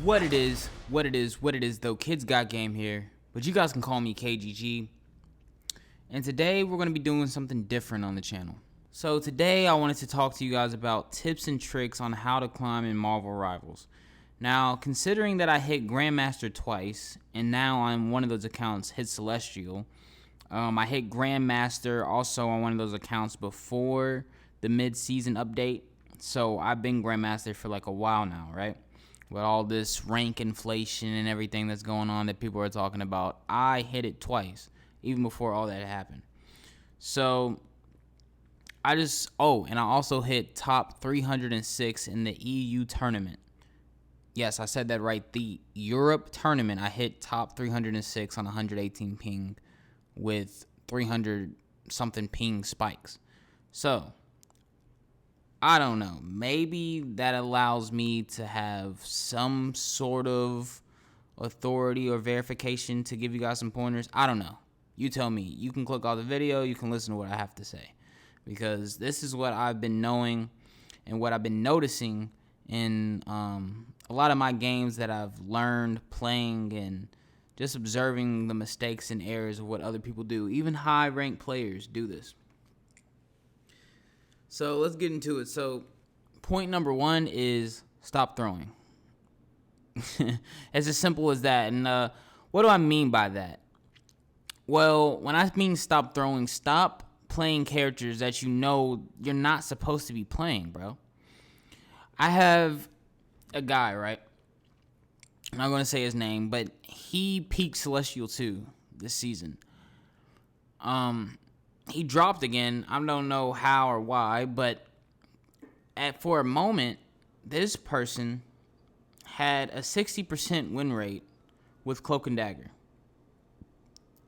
What it is though. Kids got game here, but you guys can call me KGG. And today we're going to be doing something different on the channel. So today I wanted to talk to you guys about tips and tricks on how to climb in Marvel Rivals. Now, considering that I hit Grandmaster twice, and now on one of those accounts hit Celestial, I hit Grandmaster also on one of those accounts before the mid-season update. So I've been Grandmaster for like a while now, right? With all this rank inflation and everything that's going on that people are talking about, I hit it twice, even before all that happened. So and I also hit top 306 in the EU tournament. Yes, I said that right. The Europe tournament, I hit top 306 on 118 ping with 300 something ping spikes. So I don't know. Maybe that allows me to have some sort of authority or verification to give you guys some pointers. I don't know. You tell me. You can click off the video. You can listen to what I have to say. Because this is what I've been knowing and what I've been noticing in a lot of my games that I've learned playing and just observing the mistakes and errors of what other people do. Even high-ranked players do this. So let's get into it. So point number one is stop throwing. It's as simple as that. And what do I mean by that? Well, when I mean stop throwing, stop playing characters that you know you're not supposed to be playing, bro. I have a guy, right? I'm not going to say his name, but he peaked Celestial 2 this season. He dropped again. I don't know how or why, but for a moment, this person had a 60% win rate with Cloak and Dagger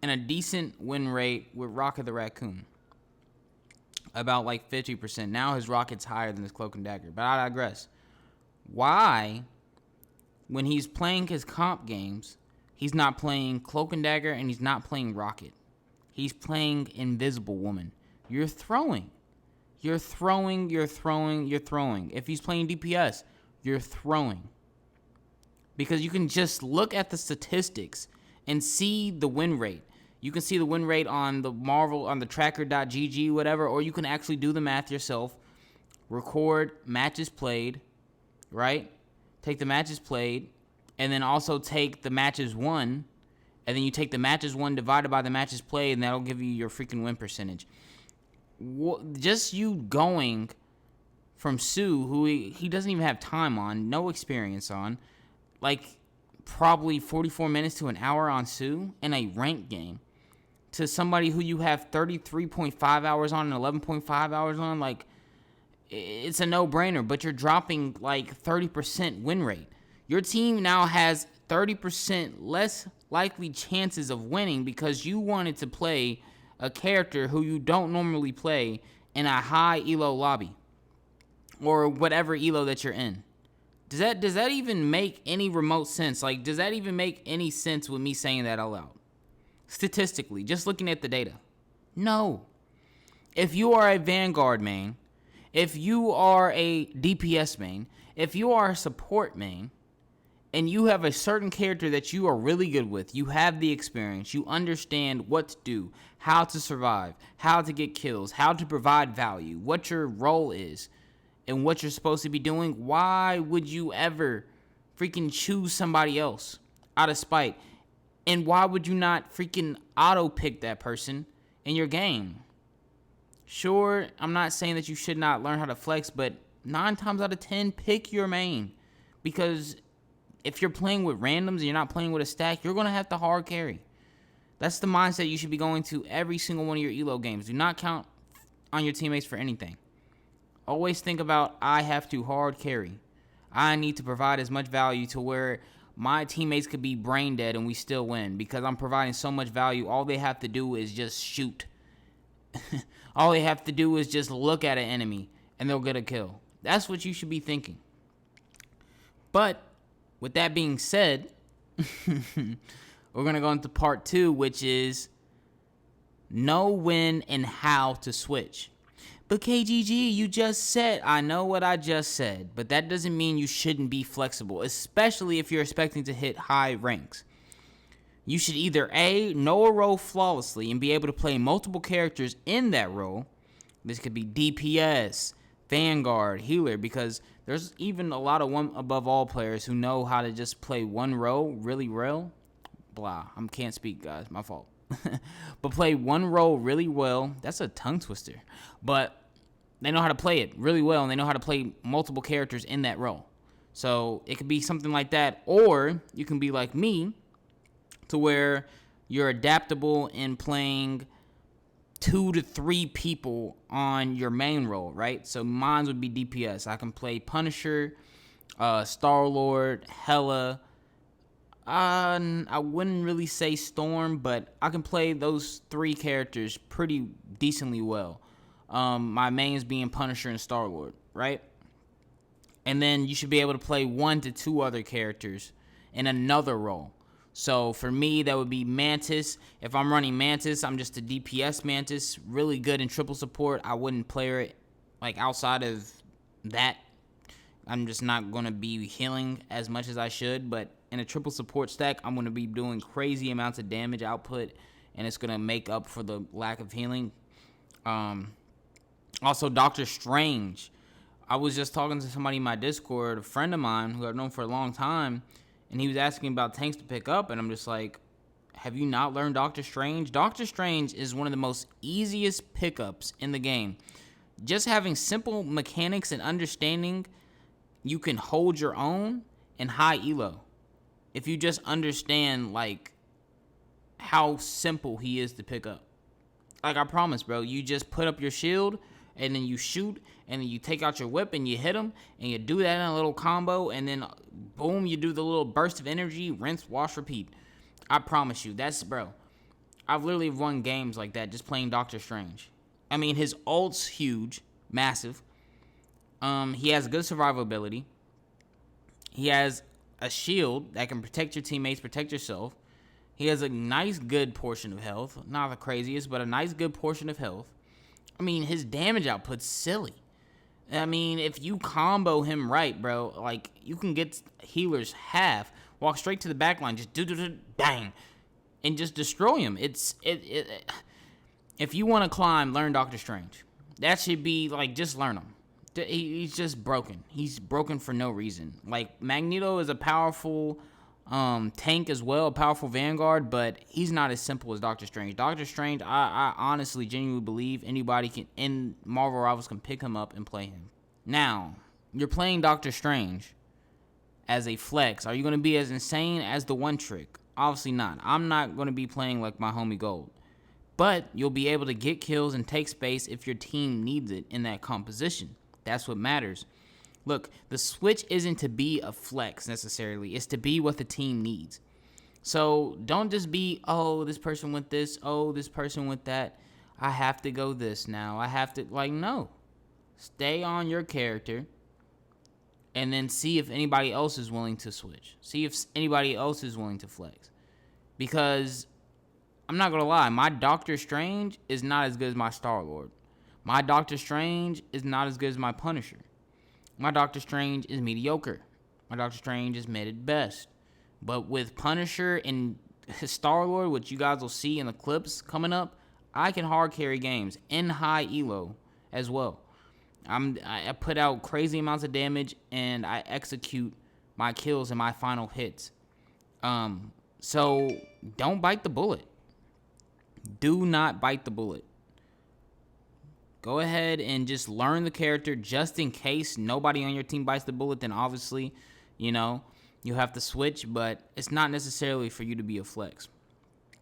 and a decent win rate with Rocket the Raccoon, about like 50%. Now his Rocket's higher than his Cloak and Dagger, but I digress. Why, when he's playing his comp games, he's not playing Cloak and Dagger and he's not playing Rocket? He's playing Invisible Woman. You're throwing. If he's playing DPS, you're throwing. Because you can just look at the statistics and see the win rate. You can see the win rate on the Marvel, on the tracker.gg, whatever, or you can actually do the math yourself. Record matches played, right? Take the matches played, and then also take the matches won. And then you take the matches won divided by the matches played, and that'll give you your freaking win percentage. Just you going from Sue, who he doesn't even have time on, no experience on, like probably 44 minutes to an hour on Sue in a ranked game, to somebody who you have 33.5 hours on and 11.5 hours on, like, it's a no-brainer, but you're dropping like 30% win rate. Your team now has 30% less likely chances of winning because you wanted to play a character who you don't normally play in a high elo lobby or whatever elo that you're in. Does that even make any remote sense? Like, does that even make any sense with me saying that out loud? Statistically, just looking at the data. No. If you are a Vanguard main, if you are a DPS main, if you are a support main, and you have a certain character that you are really good with, you have the experience, you understand what to do, how to survive, how to get kills, how to provide value, what your role is, and what you're supposed to be doing, why would you ever freaking choose somebody else out of spite? And why would you not freaking auto-pick that person in your game? Sure, I'm not saying that you should not learn how to flex, but 9 times out of 10, pick your main. Because if you're playing with randoms and you're not playing with a stack, you're going to have to hard carry. That's the mindset you should be going to every single one of your elo games. Do not count on your teammates for anything. Always think about, I have to hard carry. I need to provide as much value to where my teammates could be brain dead and we still win. Because I'm providing so much value, all they have to do is just shoot. All they have to do is just look at an enemy and they'll get a kill. That's what you should be thinking. But with that being said, we're going to go into part 2, which is know when and how to switch. But KGG, you just said, I know what I just said, but that doesn't mean you shouldn't be flexible, especially if you're expecting to hit high ranks. You should either A, know a role flawlessly and be able to play multiple characters in that role. This could be DPS, Vanguard, Healer, because there's even a lot of one above all players who know how to just play one role really well. Blah, I can't speak, guys, my fault. But play one role really well. That's a tongue twister. But they know how to play it really well, and they know how to play multiple characters in that role. So it could be something like that, or you can be like me, to where you're adaptable in playing 2 to 3 people on your main role, right? So mine would be DPS. I can play Punisher, Star-Lord, Hela. I wouldn't really say Storm, but I can play those 3 characters pretty decently well. My mains being Punisher and Star-Lord, right? And then you should be able to play 1 to 2 other characters in another role. So for me, that would be Mantis. If I'm running Mantis, I'm just a DPS Mantis, really good in triple support. I wouldn't play it like outside of that. I'm just not going to be healing as much as I should, but in a triple support stack, I'm going to be doing crazy amounts of damage output, and it's going to make up for the lack of healing. Also, Doctor Strange. I was just talking to somebody in my Discord, a friend of mine who I've known for a long time, and he was asking about tanks to pick up, and I'm just like, have you not learned Doctor Strange? Doctor Strange is one of the most easiest pickups in the game. Just having simple mechanics and understanding, you can hold your own in high elo. If you just understand, like, how simple he is to pick up. Like, I promise, bro, you just put up your shield, and then you shoot, and then you take out your whip, and you hit him, and you do that in a little combo, and then, boom, you do the little burst of energy, rinse, wash, repeat. I promise you, that's, bro. I've literally won games like that just playing Doctor Strange. I mean, his ult's huge, massive. He has good survivability. He has a shield that can protect your teammates, protect yourself. He has a nice, good portion of health. Not the craziest, but a nice, good portion of health. I mean, his damage output's silly. I mean, if you combo him right, bro, like, you can get healers half, walk straight to the back line, just bang, and just destroy him. If you want to climb, learn Doctor Strange. That should be, like, just learn him. He's just broken. He's broken for no reason. Like, Magneto is a powerful tank as well, a powerful Vanguard, but he's not as simple as Doctor Strange. Doctor Strange, I honestly, genuinely believe anybody in Marvel Rivals can pick him up and play him. Now, you're playing Doctor Strange as a flex. Are you going to be as insane as the One Trick? Obviously not. I'm not going to be playing like my homie Gold. But you'll be able to get kills and take space if your team needs it in that composition. That's what matters. Look, the switch isn't to be a flex necessarily. It's to be what the team needs. So don't just be, oh, this person went this, oh, this person went that. I have to go this now. I have to, like, no. Stay on your character and then see if anybody else is willing to switch. See if anybody else is willing to flex. Because I'm not going to lie, my Doctor Strange is not as good as my Star-Lord. My Doctor Strange is not as good as my Punisher. My Doctor Strange is mediocre. My Doctor Strange is mid at best. But with Punisher and Star-Lord, which you guys will see in the clips coming up, I can hard carry games in high elo as well. I put out crazy amounts of damage, and I execute my kills and my final hits. So don't bite the bullet. Do not bite the bullet. Go ahead and just learn the character just in case nobody on your team bites the bullet. Then obviously, you have to switch, but it's not necessarily for you to be a flex.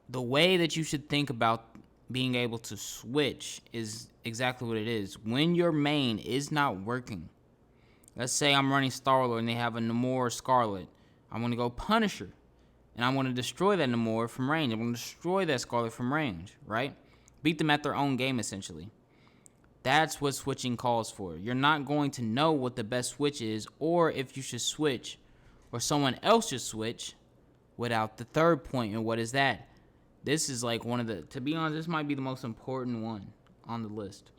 The way that you should think about being able to switch is exactly what it is. When your main is not working, let's say I'm running Star-Lord and they have a Namor Scarlet. I'm going to go Punisher, and I'm going to destroy that Namor from range. I'm going to destroy that Scarlet from range, right? Beat them at their own game, essentially. That's what switching calls for. You're not going to know what the best switch is or if you should switch or someone else should switch without the third point. And what is that? This is like to be honest, this might be the most important one on the list.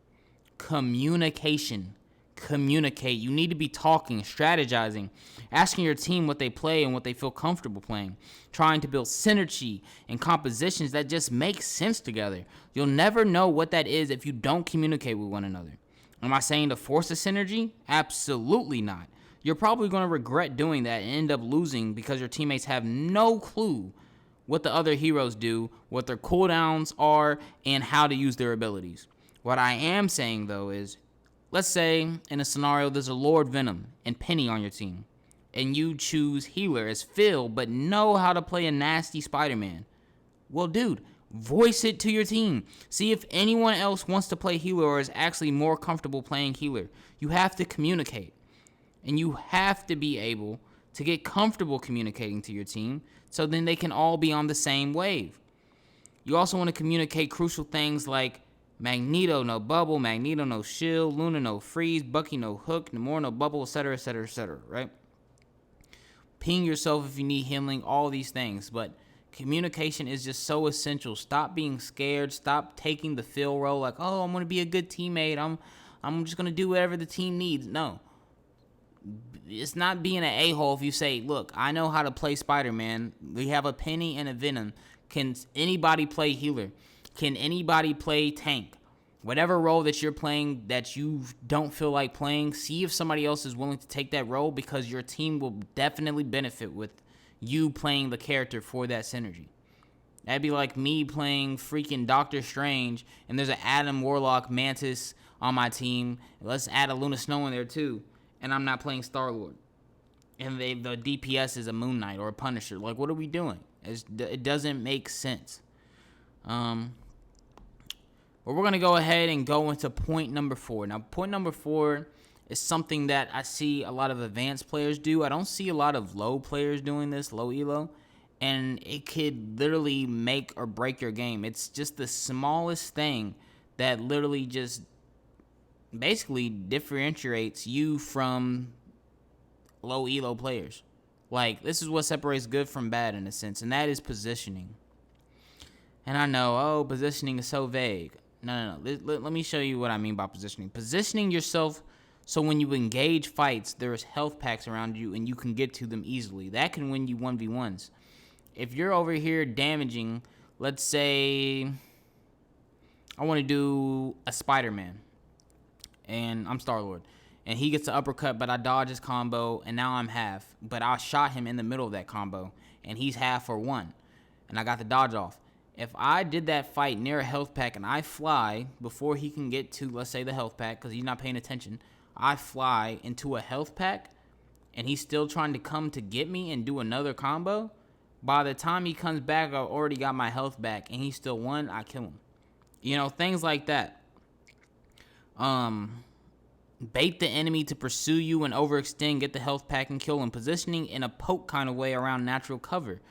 Communication. Communicate. You need to be talking, strategizing, asking your team what they play and what they feel comfortable playing, trying to build synergy and compositions that just make sense together. You'll never know what that is if you don't communicate with one another. Am I saying to force a synergy? Absolutely not. You're probably going to regret doing that and end up losing because your teammates have no clue what the other heroes do, what their cooldowns are, and how to use their abilities. What I am saying, though, is let's say in a scenario there's a Lord Venom and Penny on your team, and you choose healer as Phil but know how to play a nasty Spider-Man. Well, dude, voice it to your team. See if anyone else wants to play healer or is actually more comfortable playing healer. You have to communicate, and you have to be able to get comfortable communicating to your team so then they can all be on the same wave. You also want to communicate crucial things like Magneto no bubble, Magneto no shield, Luna no freeze, Bucky no hook, Namor no bubble, etc., etc., etc., right? Ping yourself if you need healing, all these things, but communication is just so essential. Stop being scared. Stop taking the Phil role like, oh, I'm going to be a good teammate. I'm just going to do whatever the team needs. No. It's not being an a-hole if you say, look, I know how to play Spider-Man. We have a Penny and a Venom. Can anybody play healer? Can anybody play tank? Whatever role that you're playing that you don't feel like playing, see if somebody else is willing to take that role, because your team will definitely benefit with you playing the character for that synergy. That'd be like me playing freaking Doctor Strange, and there's an Adam Warlock Mantis on my team. Let's add a Luna Snow in there too, and I'm not playing Star-Lord. And the DPS is a Moon Knight or a Punisher. Like, what are we doing? It doesn't make sense. But we're going to go ahead and go into point number 4. Now, point number 4 is something that I see a lot of advanced players do. I don't see a lot of low players doing this, low elo. And it could literally make or break your game. It's just the smallest thing that literally just basically differentiates you from low elo players. Like, this is what separates good from bad in a sense, and that is positioning. And I know, oh, positioning is so vague. No. Let me show you what I mean by positioning. Positioning yourself so when you engage fights, there's health packs around you and you can get to them easily. That can win you 1v1s. If you're over here damaging, let's say I want to do a Spider-Man, and I'm Star-Lord, and he gets the uppercut, but I dodge his combo, and now I'm half. But I shot him in the middle of that combo, and he's half or 1, and I got the dodge off. If I did that fight near a health pack and I fly before he can get to, let's say, the health pack, because he's not paying attention, I fly into a health pack, and he's still trying to come to get me and do another combo, by the time he comes back, I've already got my health back, and he's still 1, I kill him. You know, things like that. Bait the enemy to pursue you and overextend, get the health pack, and kill him. Positioning in a poke kind of way around natural cover.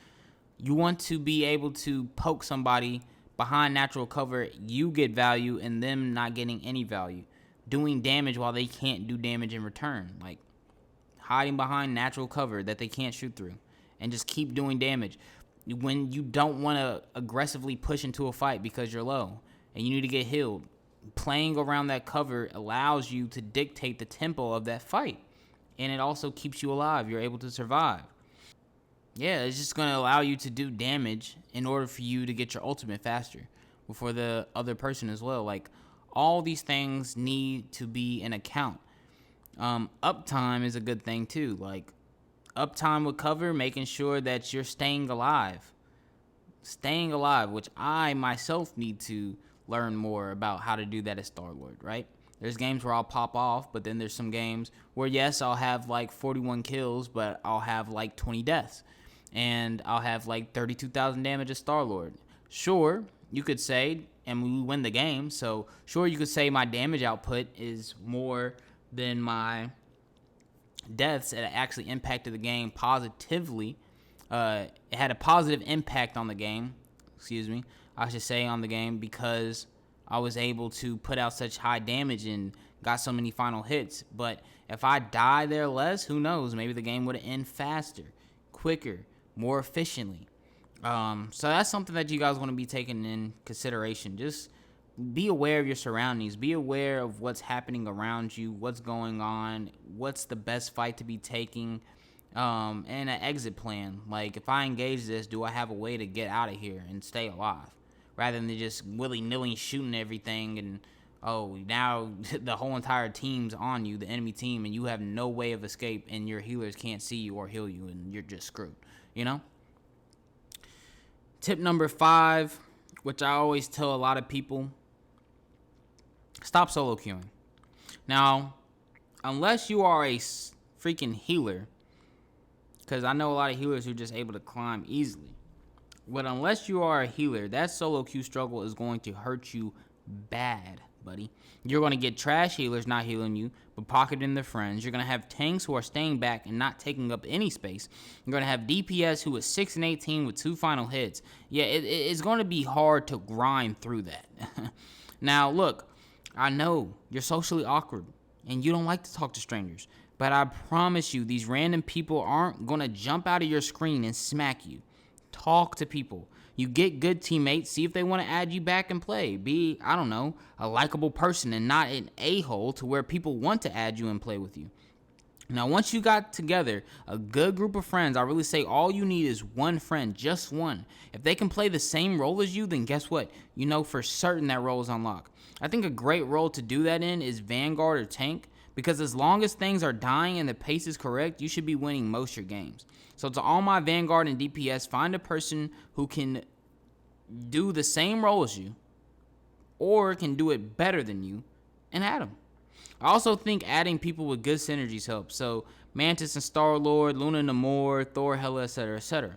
You want to be able to poke somebody behind natural cover, you get value, and them not getting any value. Doing damage while they can't do damage in return. Like, hiding behind natural cover that they can't shoot through. And just keep doing damage. When you don't want to aggressively push into a fight because you're low and you need to get healed, playing around that cover allows you to dictate the tempo of that fight. And it also keeps you alive. You're able to survive. Yeah, it's just going to allow you to do damage in order for you to get your ultimate faster before the other person as well. Like, all these things need to be in account. Uptime is a good thing too. Like, uptime with cover, making sure that you're staying alive. Staying alive, which I myself need to learn more about how to do that as Star-Lord, right? There's games where I'll pop off, but then there's some games where, yes, I'll have like 41 kills, but I'll have like 20 deaths. And I'll have like 32,000 damage as Star-Lord. Sure, you could say, and we win the game, so sure, you could say my damage output is more than my deaths. It actually impacted the game positively. It had a positive impact on the game, I should say on the game, because I was able to put out such high damage and got so many final hits. But if I die there less, who knows? Maybe the game would end faster, quicker, more efficiently. So that's something that you guys want to be taking in consideration. Just be aware of your surroundings. Be aware of what's happening around you, what's going on, what's the best fight to be taking, and an exit plan. Like, if I engage this, do I have a way to get out of here and stay alive? Rather than just willy-nilly shooting everything and, oh, now the whole entire team's on you, the enemy team, and you have no way of escape, and your healers can't see you or heal you, and you're just screwed, you know? Tip number 5, which I always tell a lot of people, stop solo queuing. Now, unless you are a freaking healer, because I know a lot of healers who are just able to climb easily, but unless you are a healer, that solo queue struggle is going to hurt you bad, buddy. You're going to get trash healers not healing you, but pocketing their friends. You're going to have tanks who are staying back and not taking up any space. You're going to have DPS who is 6 and 18 with 2 final hits. Yeah, it's going to be hard to grind through that. Now, look, I know you're socially awkward and you don't like to talk to strangers, but I promise you these random people aren't going to jump out of your screen and smack you. Talk to people. You get good teammates. See if they want to add you back and play. Be, I don't know, a likable person and not an a-hole to where people want to add you and play with you. Now, once you got together a good group of friends, I really say all you need is one friend, just one. If they can play the same role as you, then guess what? You know for certain that role is unlocked. I think a great role to do that in is Vanguard or Tank, because as long as things are dying and the pace is correct, you should be winning most of your games. So to all my Vanguard and DPS, find a person who can do the same role as you or can do it better than you and add them. I also think adding people with good synergies helps. So Mantis and Star-Lord, Luna Namor, Thor, Hela, etc., etc.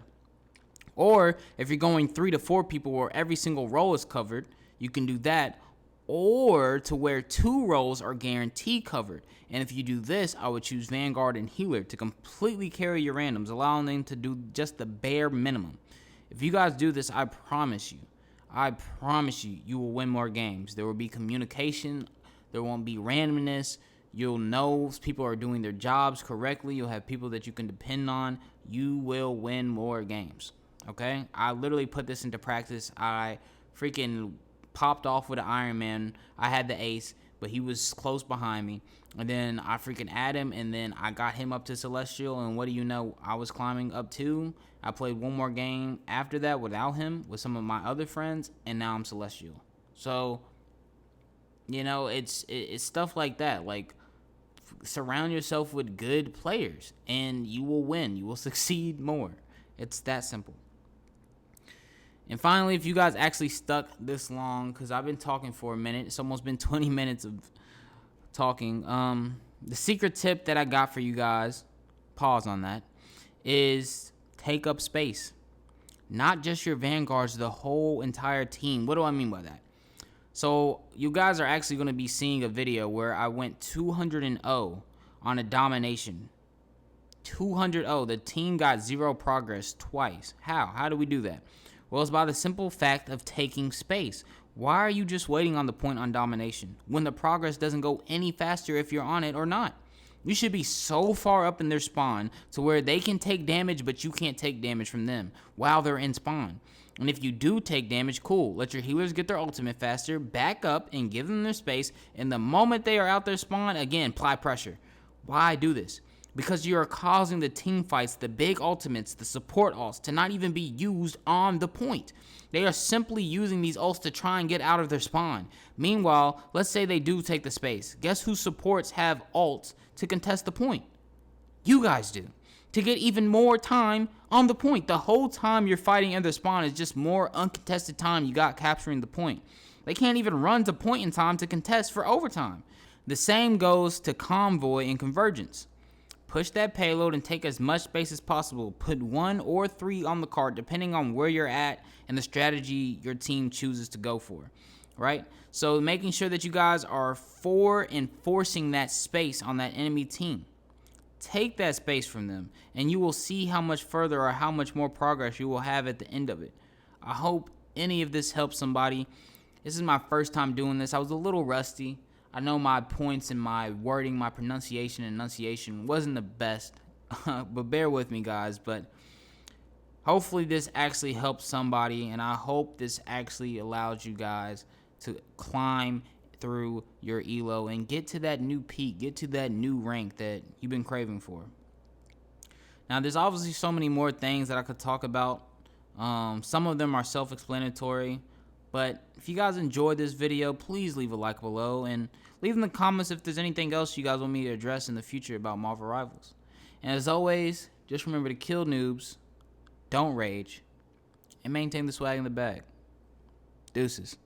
Or if you're going 3 to 4 people where every single role is covered, you can do that. Or to where 2 roles are guaranteed covered. And if you do this, I would choose Vanguard and Healer to completely carry your randoms, allowing them to do just the bare minimum. If you guys do this, I promise you, you will win more games. There will be communication. There won't be randomness. You'll know people are doing their jobs correctly. You'll have people that you can depend on. You will win more games. Okay? I literally put this into practice. I freaking popped off with an Iron Man. I had the ace, but he was close behind me. And then I freaking add him, and then I got him up to Celestial, and what do you know? I was climbing up too. I played one more game after that without him, with some of my other friends, and now I'm Celestial. So, you know, it's stuff like that. Like, surround yourself with good players, and you will win. You will succeed more. It's that simple. And finally, if you guys actually stuck this long, because I've been talking for a minute, it's almost been 20 minutes of talking. The secret tip that I got for you guys, pause on that, is take up space. Not just your Vanguards, the whole entire team. What do I mean by that? So you guys are actually going to be seeing a video where I went 200-0 on a domination. 200-0. The team got 0 progress twice. How? How do we do that? Well, it's by the simple fact of taking space. Why are you just waiting on the point on domination when the progress doesn't go any faster if you're on it or not? You should be so far up in their spawn to where they can take damage, but you can't take damage from them while they're in spawn. And if you do take damage, cool. Let your healers get their ultimate faster, back up, and give them their space. And the moment they are out their spawn, again, apply pressure. Why do this? Because you are causing the team fights, the big ultimates, the support ults to not even be used on the point. They are simply using these ults to try and get out of their spawn. Meanwhile, let's say they do take the space. Guess whose supports have ults to contest the point? You guys do. To get even more time on the point. The whole time you're fighting in their spawn is just more uncontested time you got capturing the point. They can't even run to point in time to contest for overtime. The same goes to convoy and convergence. Push that payload and take as much space as possible. Put 1 or 3 on the card depending on where you're at and the strategy your team chooses to go for, right? So making sure that you guys are for enforcing that space on that enemy team. Take that space from them and you will see how much further or how much more progress you will have at the end of it. I hope any of this helps somebody. This is my first time doing this. I was a little rusty. I know my points and my wording, my pronunciation and enunciation wasn't the best, but bear with me, guys. But hopefully this actually helps somebody, and I hope this actually allows you guys to climb through your elo and get to that new peak, get to that new rank that you've been craving for. Now, there's obviously so many more things that I could talk about. Some of them are self-explanatory, but if you guys enjoyed this video, please leave a like below and leave in the comments if there's anything else you guys want me to address in the future about Marvel Rivals. And as always, just remember to kill noobs, don't rage, and maintain the swag in the bag. Deuces.